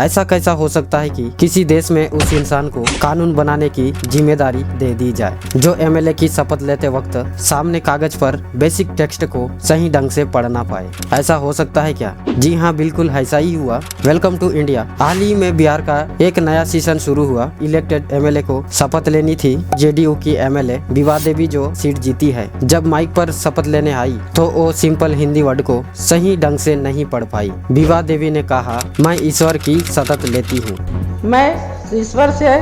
ऐसा कैसा हो सकता है कि किसी देश में उस इंसान को कानून बनाने की जिम्मेदारी दे दी जाए जो एमएलए की शपथ लेते वक्त सामने कागज पर बेसिक टेक्स्ट को सही ढंग से पढ़ ना पाए। ऐसा हो सकता है क्या? जी हाँ, बिल्कुल ऐसा ही हुआ। Welcome to India. हाल ही में बिहार का एक नया सीजन शुरू हुआ। इलेक्टेड एमएलए को शपथ लेनी थी। जेडीयू की एमएलए विभा देवी जो सीट जीती है, जब माइक पर शपथ लेने आई तो वो सिंपल हिंदी वर्ड को सही ढंग से नहीं पढ़ पाई। विभा देवी ने कहा, मैं ईश्वर की शपथ लेती हूँ। मैं ईश्वर से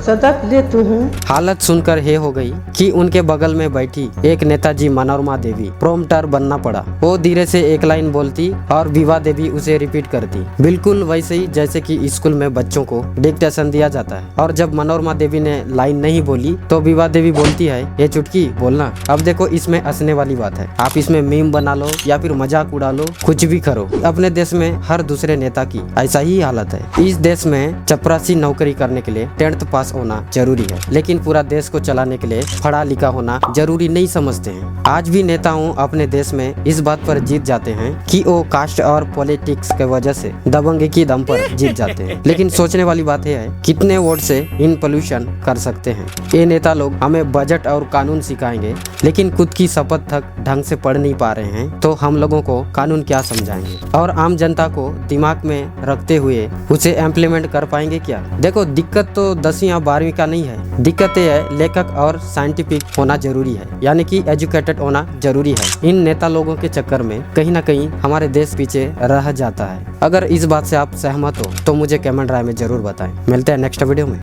शपथ लेती हूँ। हालत सुनकर हे हो गई कि उनके बगल में बैठी एक नेताजी मनोरमा देवी प्रॉम्प्टर बनना पड़ा। वो धीरे से एक लाइन बोलती और विभा देवी उसे रिपीट करती, बिल्कुल वैसे ही जैसे कि स्कूल में बच्चों को डिक्टेशन दिया जाता है। और जब मनोरमा देवी ने लाइन नहीं बोली तो विभा देवी बोलती है, ये चुटकी बोलना। अब देखो, इसमें हंसने वाली बात है। आप इसमें मीम बना लो या फिर मजाक उड़ा लो, कुछ भी करो। अपने देश में हर दूसरे नेता की ऐसा ही हालत है। इस देश में चपरासी नौकरी करने के लिए 10th पास होना जरूरी है, लेकिन पूरा देश को चलाने के लिए पढ़ा लिखा होना जरूरी नहीं समझते हैं। आज भी नेताओं अपने देश में इस बात पर जीत जाते हैं कि वो कास्ट और पॉलिटिक्स के वजह से दबंगी की दम पर जीत जाते हैं। लेकिन सोचने वाली बात यह है, कितने वोट से इन पोल्यूशन कर सकते हैं। ये नेता लोग हमें बजट और कानून सिखाएंगे, लेकिन खुद की शपथ तक ढंग से पढ़ नहीं पा रहे हैं, तो हम लोगों को कानून क्या समझाएंगे? और आम जनता को दिमाग में रखते हुए उसे इम्प्लीमेंट कर पाएंगे क्या? देखो, दिक्कत तो 10वीं या 12वीं का नहीं है। दिक्कत यह है, लेखक और साइंटिफिक होना जरूरी है, यानी कि एजुकेटेड होना जरूरी है। इन नेता लोगों के चक्कर में कहीं ना कहीं हमारे देश पीछे रह जाता है। अगर इस बात से आप सहमत हो तो मुझे कमेंट राय में जरूर बताएं। मिलते हैं नेक्स्ट वीडियो में।